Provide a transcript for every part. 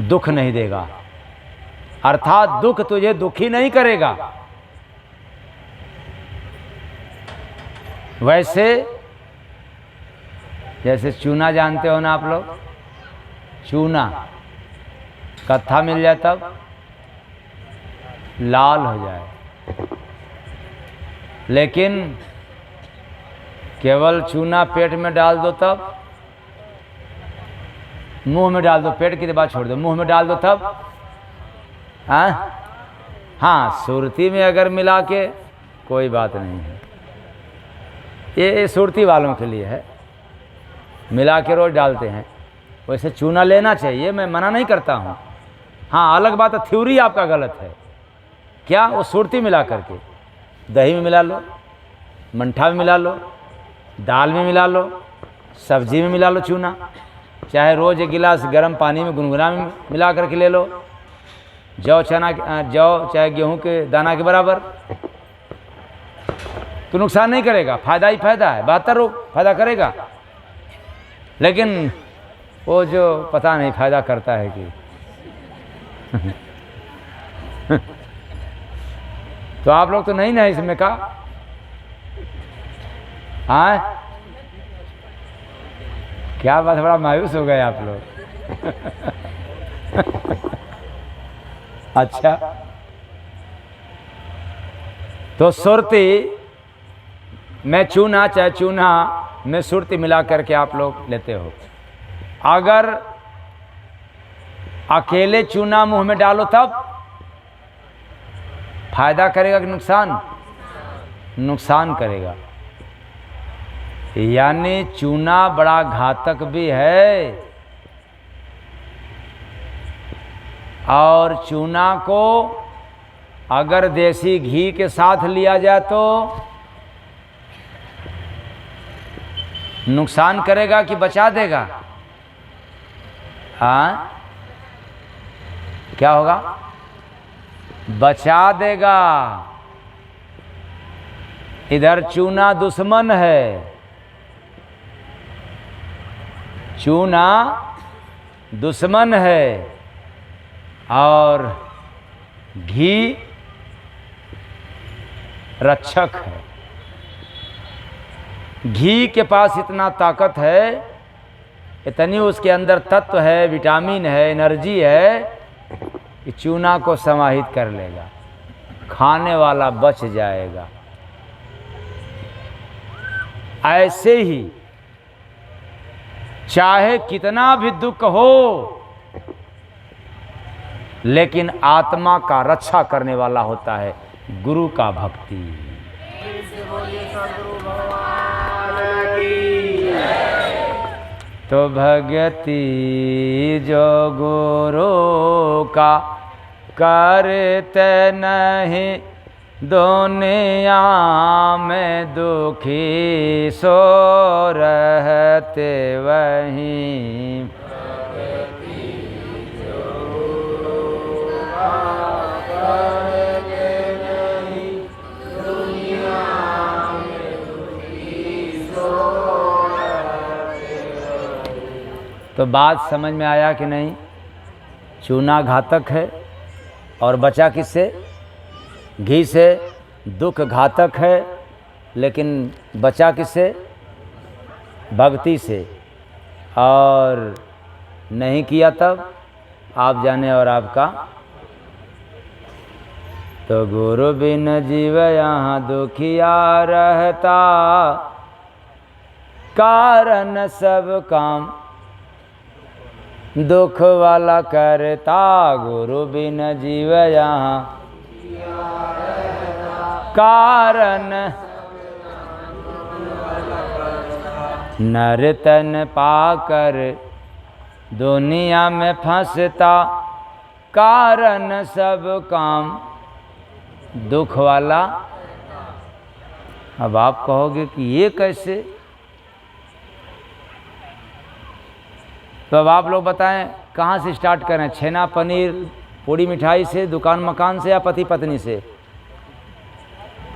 दुख नहीं देगा, अर्थात दुख तुझे दुखी नहीं करेगा। वैसे जैसे चूना जानते हो ना आप लोग, चूना कत्था मिल जाए तब लाल हो जाए, लेकिन केवल चूना पेट में डाल दो तब, मुंह में डाल दो, पेट की बात छोड़ दो, मुंह में डाल दो तब, हाँ सुरती में अगर मिला के कोई बात नहीं है, ये सुरती वालों के लिए है, मिला के रोज डालते हैं। वैसे चूना लेना चाहिए, मैं मना नहीं करता हूँ। हाँ अलग बात है, थ्योरी आपका गलत है। क्या वो सुरती मिला करके दही में मिला लो, मंठा में मिला लो, दाल में मिला लो, सब्जी में मिला लो चूना, चाहे रोज़ एक गिलास गर्म पानी में गुनगुना में मिला करके ले लो, जौ चाहे गेहूं के दाना के बराबर, तो नुकसान नहीं करेगा, फायदा ही फायदा है, 72 फायदा करेगा। लेकिन वो जो पता नहीं फायदा करता है कि तो आप लोग तो नहीं ना इसमें का, हाँ क्या बात, बड़ा मायूस हो गए आप लोग अच्छा, तो सुरती में चूना, चाहे चूना में सुरती मिला करके आप लोग लेते हो। अगर अकेले चूना मुंह में डालो तब फायदा करेगा कि नुकसान? नुकसान करेगा। यानी चूना बड़ा घातक भी है, और चूना को अगर देसी घी के साथ लिया जाए तो नुकसान करेगा कि बचा देगा? हाँ क्या होगा? बचा देगा। इधर चूना दुश्मन है, चूना दुश्मन है, और घी रक्षक है। घी के पास इतना ताकत है, इतनी उसके अंदर तत्व है, विटामिन है, एनर्जी है कि चूना को समाहित कर लेगा, खाने वाला बच जाएगा। ऐसे ही चाहे कितना भी दुख हो, लेकिन आत्मा का रक्षा करने वाला होता है गुरु का भक्ति। तो भगति जो गुरु का करते नहीं, दुनिया में दुखी सो रहते वहीं। तो बात समझ में आया कि नहीं? चूना घातक है, और बचा किससे? घी से। दुख घातक है, लेकिन बचा किससे? भक्ति से। और नहीं किया तब आप जाने और आपका। तो गुरु बिन जीव यहाँ दुखिया रहता, कारण सब काम दुख वाला करता। गुरु बिन जीव यहाँ कारण नर तन पाकर दुनिया में फंसता, कारण सब काम दुख वाला। अब आप कहोगे कि ये कैसे? तो अब आप लोग बताएं कहाँ से स्टार्ट करें? छेना पनीर पूड़ी मिठाई से, दुकान मकान से, या पति पत्नी से?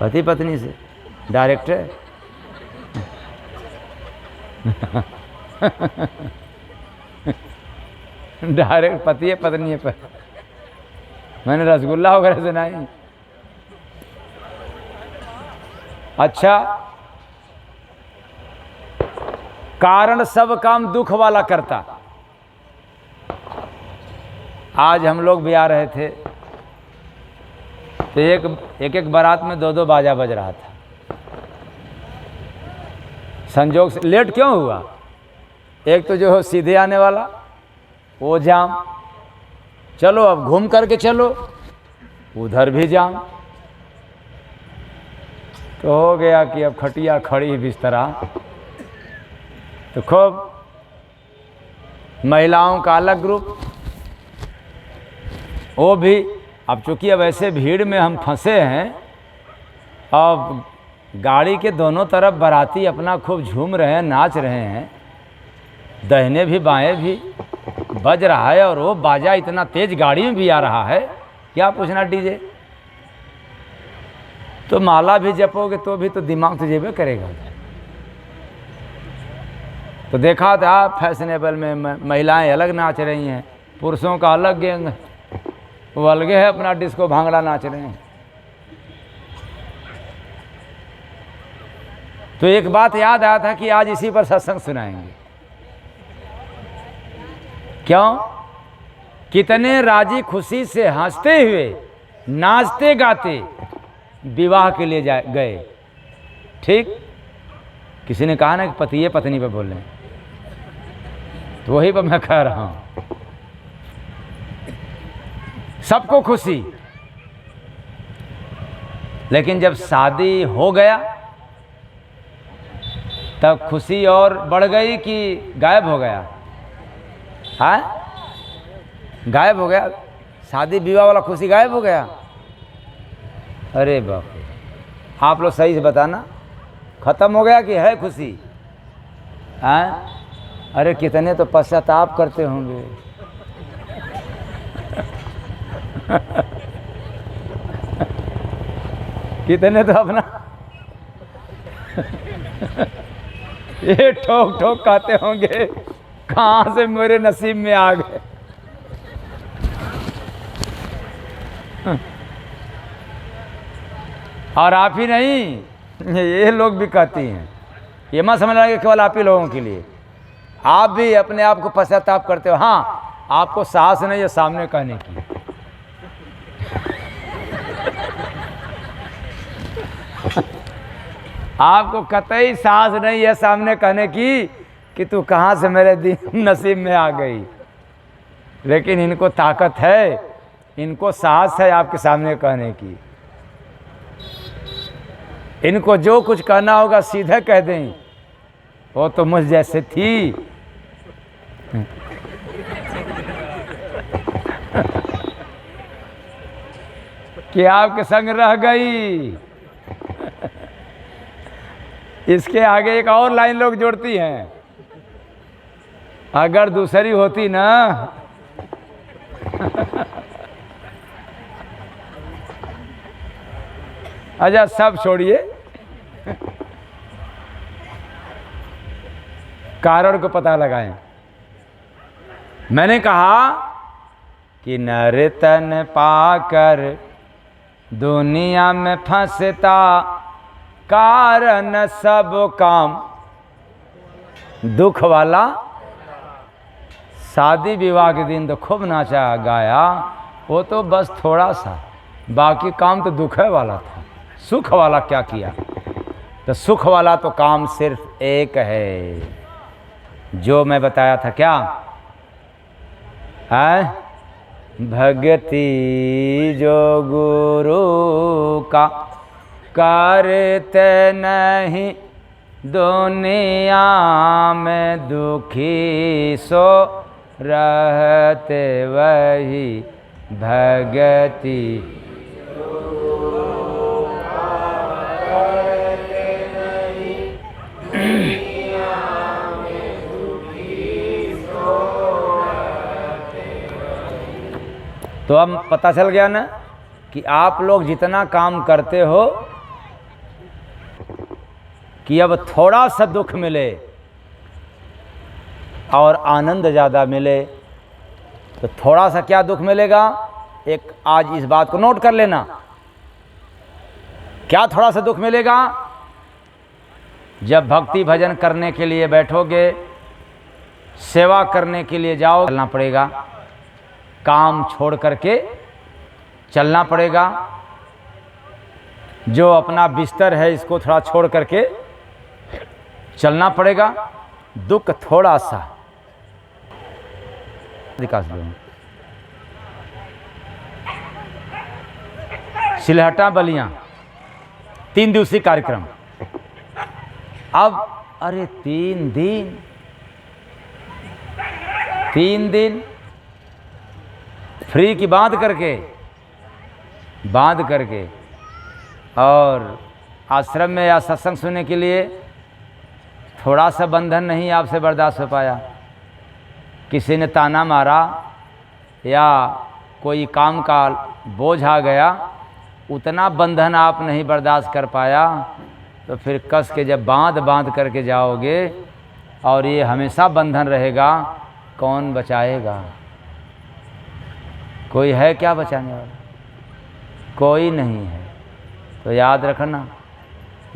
पति पत्नी से डायरेक्ट है। डायरेक्ट पति है पत्नी है पर मैंने रसगुल्ला वगैरह से नहीं। अच्छा, कारण सब काम दुख वाला करता। आज हम लोग भी आ रहे थे तो एक बारात में दो बाजा बज रहा था। संजोग से लेट क्यों हुआ? एक तो जो हो सीधे आने वाला वो जाम, चलो अब घूम करके चलो, उधर भी जाम। तो हो गया कि अब खटिया खड़ी बिस्तरा, तो खूब महिलाओं का अलग ग्रुप, वो भी। अब चूंकि अब ऐसे भीड़ में हम फंसे हैं, अब गाड़ी के दोनों तरफ बाराती अपना खूब झूम रहे हैं, नाच रहे हैं, दाहिने भी बाएं भी बज रहा है, और वो बाजा इतना तेज गाड़ी में भी आ रहा है, क्या पूछना डीजे। तो माला भी जपोगे तो भी तो दिमाग तो जेबे करेगा। तो देखा था फैशनेबल में महिलाएं अलग नाच रही हैं, पुरुषों का अलग गैंग, वो अलगे है अपना डिस्को भांगड़ा नाच रहे हैं। तो एक बात याद आया था कि आज इसी पर सत्संग सुनाएंगे। क्यों? कितने राजी खुशी से हंसते हुए नाचते गाते विवाह के लिए गए। ठीक, किसी ने कहा ना कि पति पत्नी पे बोल रहे हैं, तो वही पर मैं कह रहा हूं, सबको खुशी। लेकिन जब शादी हो गया तब खुशी और बढ़ गई कि गायब हो गया? हाँ, गायब हो गया। शादी विवाह वाला खुशी गायब हो गया। अरे बाप रे, आप लोग सही से बताना, खत्म हो गया कि है खुशी? हाँ, अरे कितने तो पश्चाताप करते होंगे। कितने तो अपना ये ठोक ठोक कहते होंगे, कहां से मेरे नसीब में आ गए। और आप ही नहीं, ये लोग भी कहती हैं। ये मत समझना कि केवल आप ही लोगों के लिए, आप भी अपने आप को पश्चाताप करते हो। हाँ, आपको साहस नहीं है सामने कहने की। आपको कतई साहस नहीं है सामने कहने की कि तू कहाँ से मेरे नसीब में आ गई। लेकिन इनको ताकत है, इनको साहस है आपके सामने कहने की। इनको जो कुछ कहना होगा सीधे कह दें, वो तो मुझ जैसे थी। कि आपके संग रह गई। इसके आगे एक और लाइन लोग जोड़ती हैं, अगर दूसरी होती ना। अच्छा, सब छोड़िए, कारण को पता लगाएं। मैंने कहा कि नर तन पाकर दुनिया में फंसता, कारण सब काम दुख वाला। शादी विवाह के दिन तो खूब नाचा गाया, वो तो बस थोड़ा सा, बाकी काम तो दुख वाला था। सुख वाला क्या किया? तो सुख वाला तो काम सिर्फ एक है, जो मैं बताया था। क्या है? भक्ति जो गुरु का करते नहीं, दुनिया में दुखी सो रहते वही भक्ति। तो अब पता चल गया ना कि आप लोग जितना काम करते हो कि अब थोड़ा सा दुख मिले और आनंद ज़्यादा मिले, तो थोड़ा सा क्या दुख मिलेगा, एक आज इस बात को नोट कर लेना। क्या थोड़ा सा दुख मिलेगा? जब भक्ति भजन करने के लिए बैठोगे, सेवा करने के लिए जाओ, चलना पड़ेगा, काम छोड़ करके चलना पड़ेगा। जो अपना बिस्तर है इसको थोड़ा छोड़ करके चलना पड़ेगा। दुख थोड़ा सा विकास सिलहटा बलिया 3 दिवसीय कार्यक्रम। अब अरे 3 दिन फ्री की बांध करके और आश्रम में या सत्संग सुनने के लिए थोड़ा सा बंधन नहीं आपसे बर्दाश्त हो पाया। किसी ने ताना मारा या कोई काम का बोझ आ गया, उतना बंधन आप नहीं बर्दाश्त कर पाया, तो फिर कस के जब बांध करके जाओगे और ये हमेशा बंधन रहेगा, कौन बचाएगा? कोई है क्या बचाने वाला? कोई नहीं है। तो याद रखना,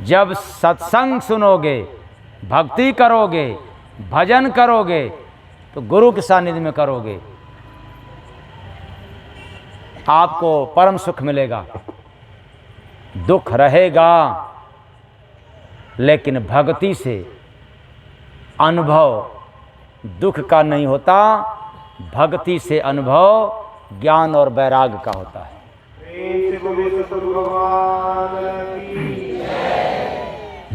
जब सत्संग सुनोगे, भक्ति करोगे, भजन करोगे, तो गुरु के सानिध्य में करोगे, आपको परम सुख मिलेगा। दुख रहेगा, लेकिन भक्ति से अनुभव दुख का नहीं होता, भक्ति से अनुभव ज्ञान और वैराग का होता है।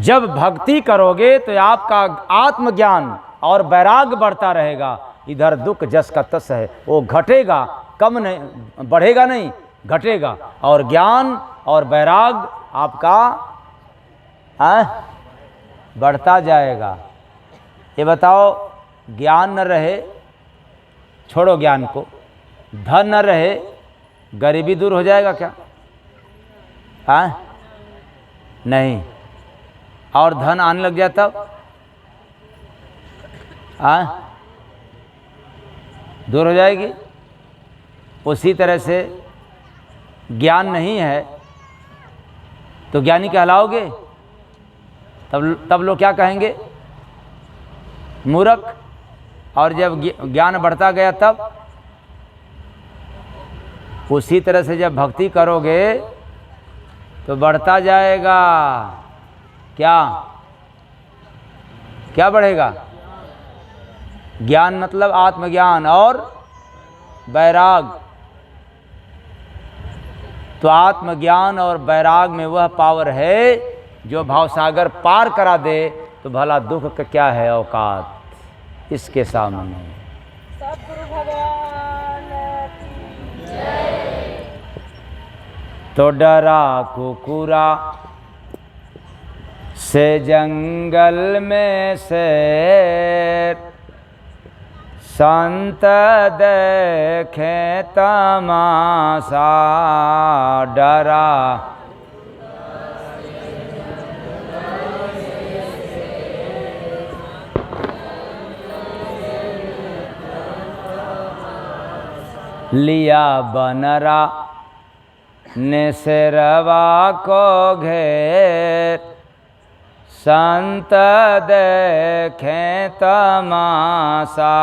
जब भक्ति करोगे तो आपका आत्मज्ञान और वैराग बढ़ता रहेगा। इधर दुख जस का तस है, वो घटेगा, कम नहीं, बढ़ेगा नहीं, घटेगा। और ज्ञान और वैराग आपका बढ़ता जाएगा। ये बताओ, ज्ञान न रहे, छोड़ो ज्ञान को, धन न रहे, गरीबी दूर हो जाएगा क्या? नहीं। और धन आने लग जाए तब दूर हो जाएगी। उसी तरह से ज्ञान नहीं है तो ज्ञानी कहलाओगे, तब लोग क्या कहेंगे? मूर्ख। और जब ज्ञान बढ़ता गया तब उसी तरह से जब भक्ति करोगे तो बढ़ता जाएगा। क्या बढ़ेगा? ज्ञान मतलब आत्मज्ञान और वैराग। तो आत्मज्ञान और वैराग में वह पावर है जो भावसागर पार करा दे, तो भला दुख का क्या है औकात इसके सामने। सद्गुरु भगवान की जय। तो डरा कुकुरा से जंगल में से संत देखे तमाशा, डरा लिया बनरा ने शेरवा को घेर, संत देखें तमाशा।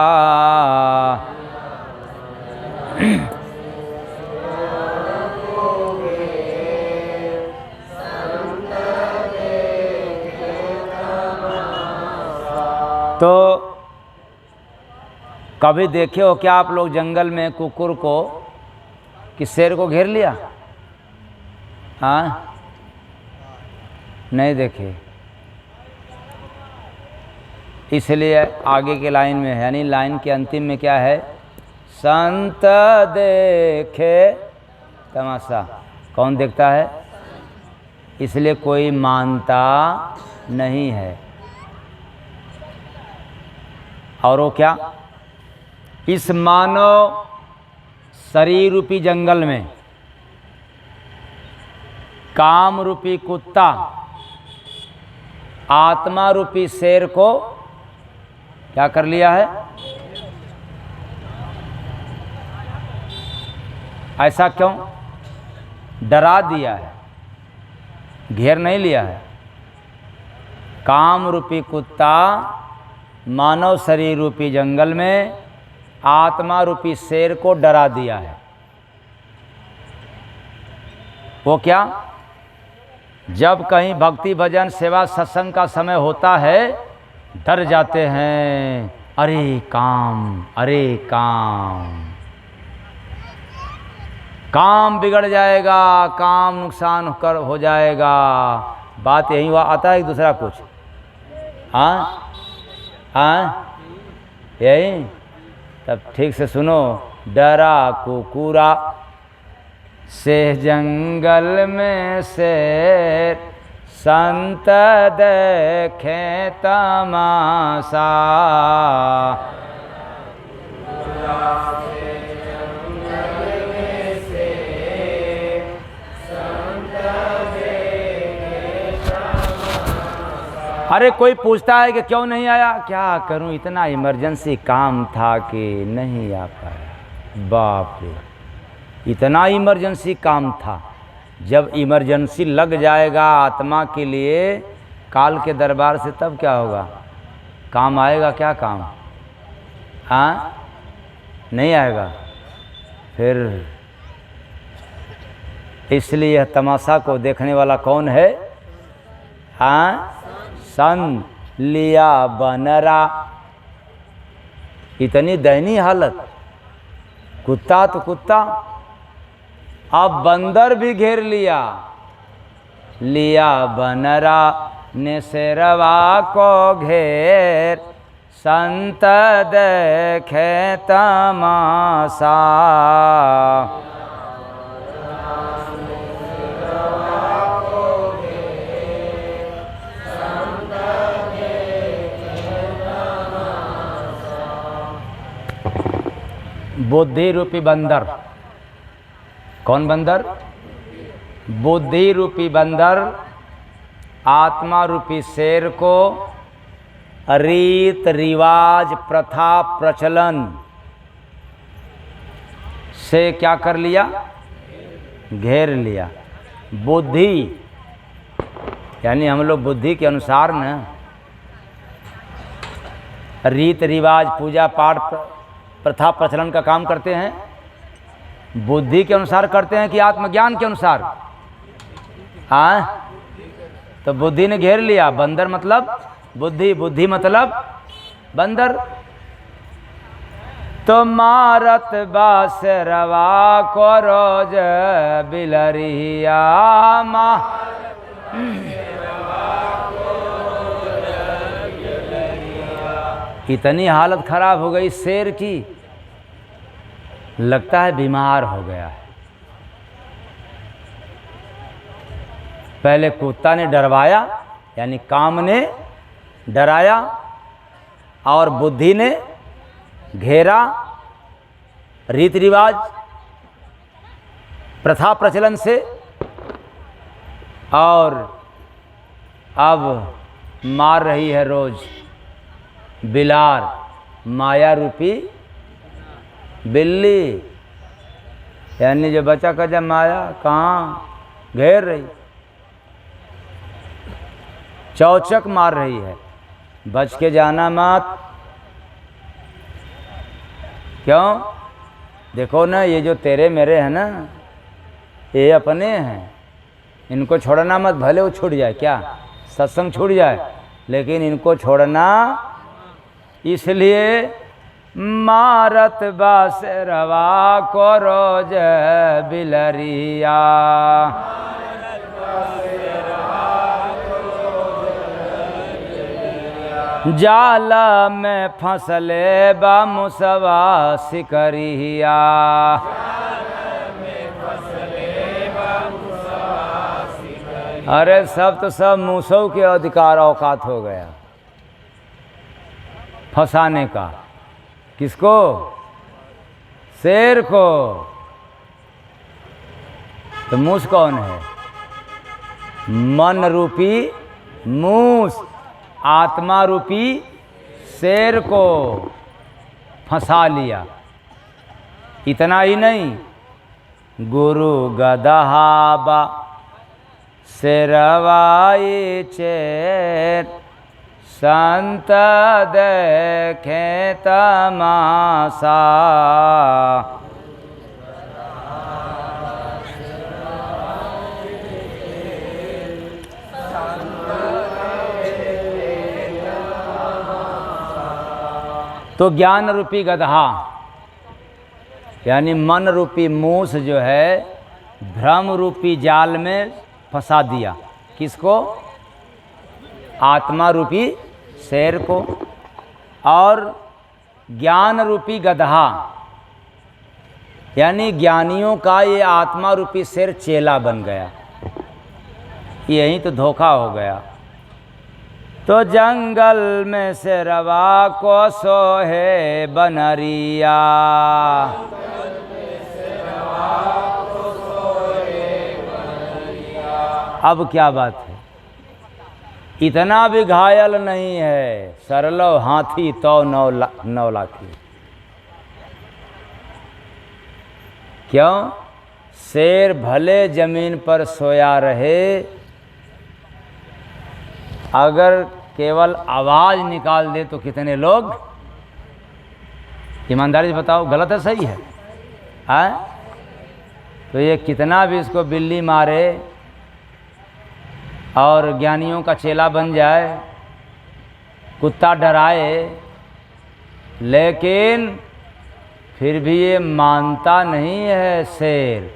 तो कभी देखे हो क्या आप लोग जंगल में कुकुर को कि शेर को घेर लिया? हाँ, नहीं देखे। इसलिए आगे के लाइन में है, यानी लाइन के अंतिम में क्या है? संत देखे तमाशा। कौन देखता है? इसलिए कोई मानता नहीं है। और वो क्या? इस मानव शरीर रूपी जंगल में काम रूपी कुत्ता आत्मा रूपी शेर को क्या कर लिया है? ऐसा क्यों? डरा दिया है, घेर नहीं लिया है। काम रूपी कुत्ता मानव शरीर रूपी जंगल में आत्मा रूपी शेर को डरा दिया है। वो क्या? जब कहीं भक्ति भजन सेवा सत्संग का समय होता है डर जाते हैं, अरे काम, अरे काम बिगड़ जाएगा, काम नुकसान हो जाएगा। बात यही हुआ, आता है कि दूसरा कुछ? हाँ यही? तब ठीक से सुनो। डरा कुकुरा से जंगल में शेर, संत देखें तमाशा। अरे कोई पूछता है कि क्यों नहीं आया? क्या करूं, इतना इमरजेंसी काम था कि नहीं आ पाया। बाप रे, इतना इमरजेंसी काम था। जब इमरजेंसी लग जाएगा आत्मा के लिए काल के दरबार से, तब क्या होगा? काम आएगा क्या? काम हाँ नहीं आएगा। फिर इसलिए यह तमाशा को देखने वाला कौन है? हाँ, सन लिया बनरा। इतनी दयनीय हालत। कुत्ता तो कुत्ता, अब बंदर भी घेर लिया। लिया बनरा ने शेरवा को घेर, संत देखे तमाशा। बुद्धि रूपी बंदर। कौन बंदर? बुद्धि रूपी बंदर आत्मा रूपी शेर को रीत रिवाज प्रथा प्रचलन से क्या कर लिया? घेर लिया। बुद्धि यानी हम लोग बुद्धि के अनुसार न रीत रिवाज पूजा पाठ प्रथा प्रचलन का काम करते हैं। बुद्धि के अनुसार करते हैं कि आत्मज्ञान के अनुसार? हाँ, तो बुद्धि ने घेर लिया। बंदर मतलब बुद्धि, बुद्धि मतलब बंदर। तो मारत बासरवा को रोज बिलरिया मा। इतनी हालत खराब हो गई शेर की, लगता है बीमार हो गया है। पहले कुत्ता ने डरवाया, यानी काम ने डराया, और बुद्धि ने घेरा रीति रिवाज प्रथा प्रचलन से, और अब मार रही है रोज बिलार, माया रूपी बिल्ली। यानी जो बचा कचा माया कहाँ घेर रही, चौचक मार रही है। बच के जाना मत। क्यों? देखो ना, ये जो तेरे मेरे हैं ना, ये अपने हैं, इनको छोड़ना मत। भले वो छूट जाए, क्या सत्संग छूट जाए, लेकिन इनको छोड़ना। इसलिए मारत बासरवा को रोज बिलरिया। जाला में फंसले बा मुसवा सिकरिया। अरे सब तो सब मूसों के अधिकार औकात हो गया फंसाने का। किसको? शेर को। तो मूस कौन है? मन रूपी मूस आत्मा रूपी शेर को फंसा लिया। इतना ही नहीं, गुरु गदहाबा सिरवाई चेर संत देखे तमाशा। तो ज्ञान रूपी गदहा यानी मन रूपी मूस जो है भ्रम रूपी जाल में फंसा दिया। किसको? आत्मा रूपी शेर को। और ज्ञान रूपी गदहा यानी ज्ञानियों का ये आत्मा रूपी शेर चेला बन गया। यही तो धोखा हो गया। तो जंगल में शेरवा को सोहे बनरिया, अब क्या बात है? इतना भी घायल नहीं है, सरलो हाथी तो 9 लाखी। क्यों? शेर भले जमीन पर सोया रहे, अगर केवल आवाज निकाल दे तो कितने लोग, ईमानदारी से बताओ, गलत है सही है? तो ये कितना भी इसको बिल्ली मारे और ज्ञानियों का चेला बन जाए, कुत्ता डराए, लेकिन फिर भी ये मानता नहीं है शेर।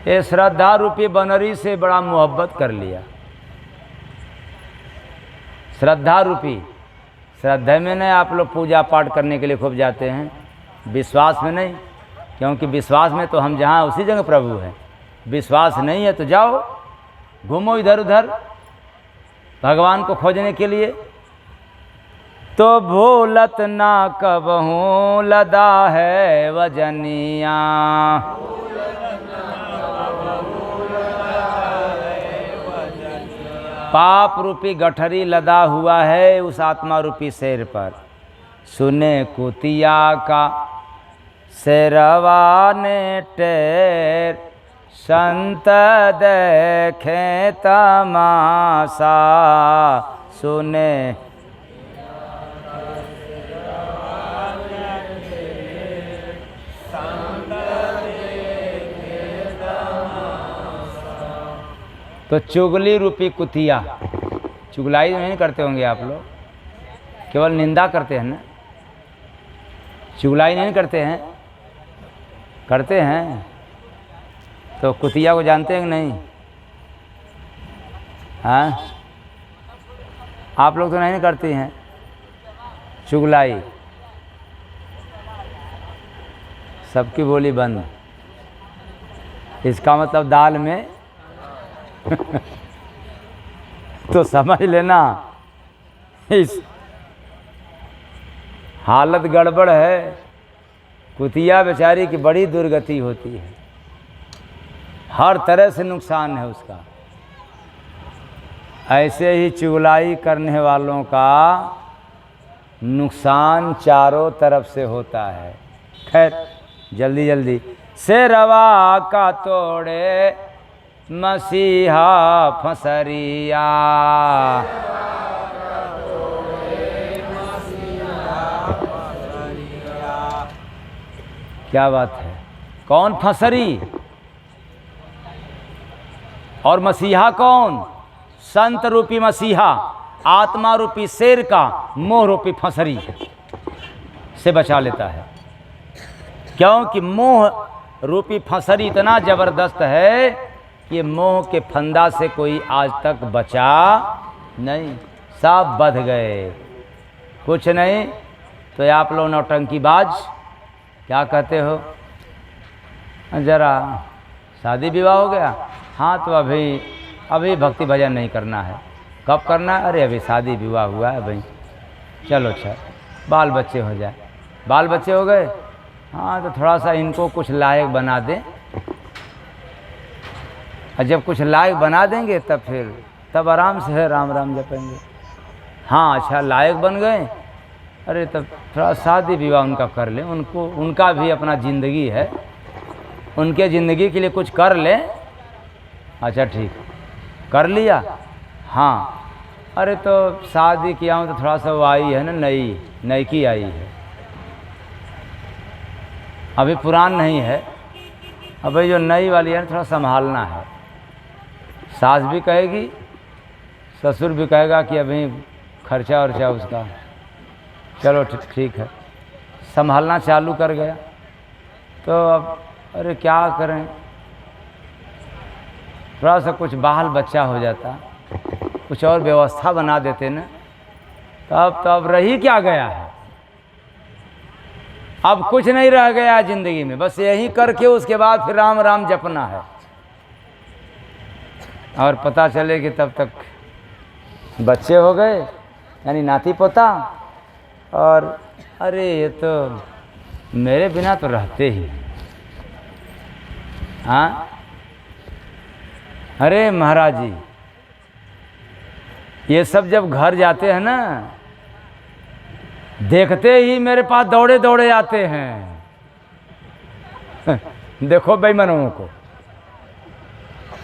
ये श्रद्धा रूपी बनरी से बड़ा मोहब्बत कर लिया। श्रद्धा रूपी, श्रद्धा में नहीं आप लोग पूजा पाठ करने के लिए खूब जाते हैं, विश्वास में नहीं, क्योंकि विश्वास में तो हम जहाँ उसी जगह प्रभु हैं। विश्वास नहीं है तो जाओ घूमो इधर उधर भगवान को खोजने के लिए। तो भूलत ना कबहूँ लदा है वजनिया, पाप रूपी गठरी लदा हुआ है उस आत्मा रूपी शेर पर। सुने कुतिया का शेरवा ने टेर, संत देखे तमाशा। सुने तो चुगली रूपी कुतिया, चुगलाई नहीं करते होंगे आप लोग, केवल निंदा करते हैं ना, चुगलाई नहीं करते हैं? करते हैं। तो कुतिया को जानते हैं कि नहीं? हाँ, आप लोग तो नहीं करती हैं चुगलाई, सबकी बोली बंद। इसका मतलब दाल में तो समझ लेना इस हालत गड़बड़ है। कुतिया बेचारी की बड़ी दुर्गति होती है, हर तरह से नुकसान है उसका। ऐसे ही चुगलाई करने वालों का नुकसान चारों तरफ से होता है। खैर जल्दी जल्दी। शेरवा का तोड़े मसीहा फसरिया, क्या बात है? कौन फसरी और मसीहा कौन? संत रूपी मसीहा आत्मा रूपी शेर का मोह रूपी फसरी से बचा लेता है। क्योंकि मोह रूपी फसरी इतना जबरदस्त है कि मोह के फंदा से कोई आज तक बचा नहीं, सब बध गए, कुछ नहीं। तो आप लोग नौटंकीबाज क्या कहते हो? जरा शादी विवाह हो गया, हाँ तो अभी भक्ति भजन नहीं करना है। कब करना है? अरे अभी शादी विवाह हुआ है भाई, चलो अच्छा बाल बच्चे हो जाए। बाल बच्चे हो गए, हाँ तो थोड़ा सा इनको कुछ लायक बना दें, और जब कुछ लायक बना देंगे तब आराम से है राम राम जपेंगे। हाँ अच्छा लायक बन गए, अरे तब थोड़ा शादी विवाह उनका कर लें, उनका भी अपना ज़िंदगी है, उनके ज़िंदगी के लिए कुछ कर ले। अच्छा ठीक, कर लिया। हाँ, अरे तो शादी किया हूँ तो थोड़ा सा वो आई है ना, नई की आई है, अभी पुरान नहीं है। अभी जो नई वाली है थोड़ा संभालना है। सास भी कहेगी, ससुर भी कहेगा कि अभी खर्चा वर्चा उसका, चलो ठीक है, संभालना चालू कर गया। तो अब अरे क्या करें, थोड़ा सा कुछ बाल बच्चा हो जाता, कुछ और व्यवस्था बना देते ना, तब रही क्या गया है। अब कुछ नहीं रह गया ज़िंदगी में, बस यही करके उसके बाद फिर राम राम जपना है। और पता चले कि तब तक बच्चे हो गए, यानी नाती पोता, और अरे ये तो मेरे बिना तो रहते ही। हाँ, अरे महाराज जी, ये सब जब घर जाते हैं ना, देखते ही मेरे पास दौड़े दौड़े आते हैं। देखो बेईमानों को,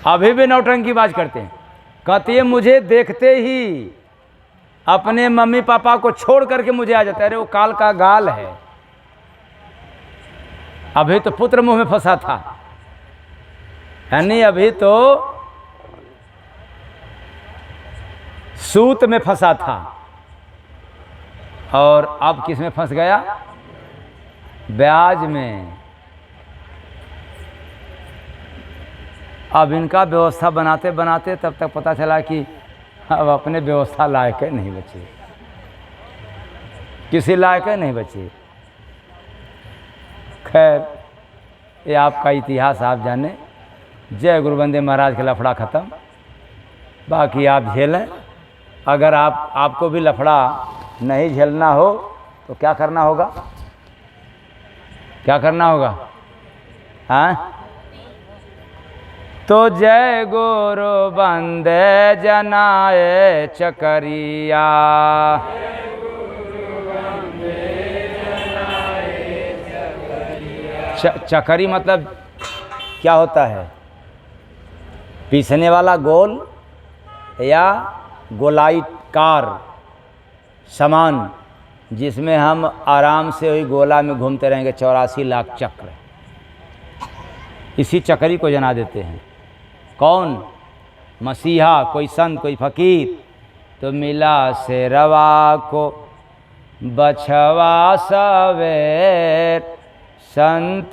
अभी भी नौटंकी बाज करते हैं। कहती है मुझे देखते ही अपने मम्मी पापा को छोड़ करके मुझे आ जाता है। अरे वो काल का गाल है, अभी तो पुत्र मुंह में फंसा था, यानी अभी तो सूत में फंसा था, और अब किस में फंस गया, ब्याज में। अब इनका व्यवस्था बनाते बनाते तब तक पता चला कि अब अपने व्यवस्था लायक नहीं बचे, किसी लायक नहीं बचे। खैर, ये आपका इतिहास आप जाने। जय गुरु बंदे महाराज का लफड़ा ख़त्म, बाकी आप झेलें। अगर आपको भी लफड़ा नहीं झेलना हो तो क्या करना होगा, क्या करना होगा? हाँ, तो जय गुरु बंदे जनाए चकरिया, चकरी मतलब क्या होता है? पीसने वाला गोल या गोलाकार सामान, जिसमें हम आराम से वही गोला में घूमते रहेंगे। 84 लाख चक्र, इसी चकरी को जना देते हैं। कौन? मसीहा, कोई संत, कोई फकीर। तो मिला शेरवा को बछवा सवेर, संत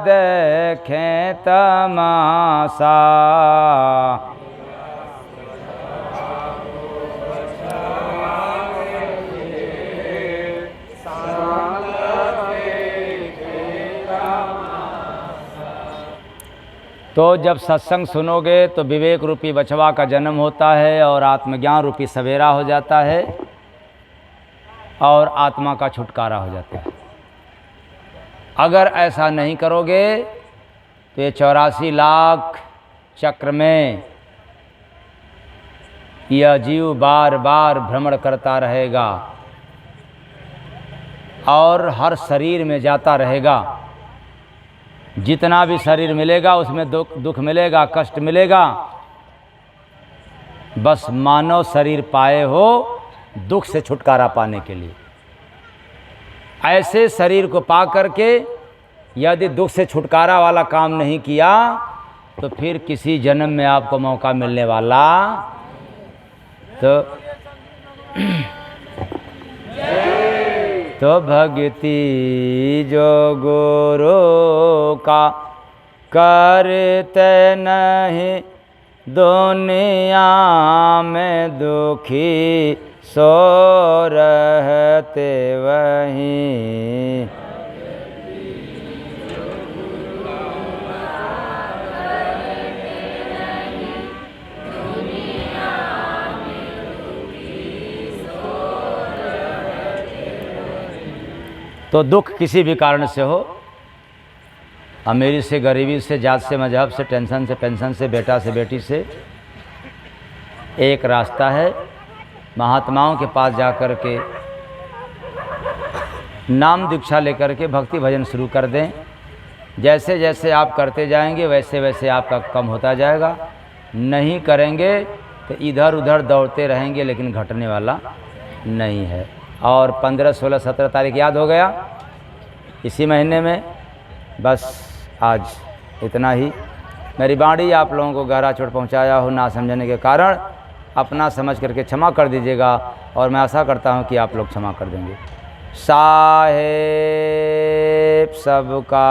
देखें तमाशा। तो जब सत्संग सुनोगे तो विवेक रूपी बछवा का जन्म होता है और आत्मज्ञान रूपी सवेरा हो जाता है और आत्मा का छुटकारा हो जाता है। अगर ऐसा नहीं करोगे तो ये 84 लाख चक्र में यह जीव बार बार भ्रमण करता रहेगा और हर शरीर में जाता रहेगा। जितना भी शरीर मिलेगा उसमें दुख मिलेगा, कष्ट मिलेगा। बस मानव शरीर पाए हो दुख से छुटकारा पाने के लिए। ऐसे शरीर को पा करके यदि दुख से छुटकारा वाला काम नहीं किया तो फिर किसी जन्म में आपको मौका मिलने वाला तो भक्ति जो गुरु का करते नहीं, दुनिया में दुखी सो रहते वहीं। तो दुख किसी भी कारण से हो, अमीरी से, गरीबी से, जात से, मजहब से, टेंशन से, पेंशन से, बेटा से, बेटी से, एक रास्ता है। महात्माओं के पास जाकर के नाम दीक्षा लेकर के भक्ति भजन शुरू कर दें। जैसे जैसे आप करते जाएंगे वैसे वैसे आपका कम होता जाएगा। नहीं करेंगे तो इधर उधर दौड़ते रहेंगे, लेकिन घटने वाला नहीं है। और 15, 16, 17 तारीख याद हो गया इसी महीने में। बस आज इतना ही। मेरी बाणी आप लोगों को गहरा चोट पहुंचाया हो ना समझने के कारण, अपना समझ करके क्षमा कर दीजिएगा, और मैं आशा करता हूं कि आप लोग क्षमा कर देंगे। साहेब सबका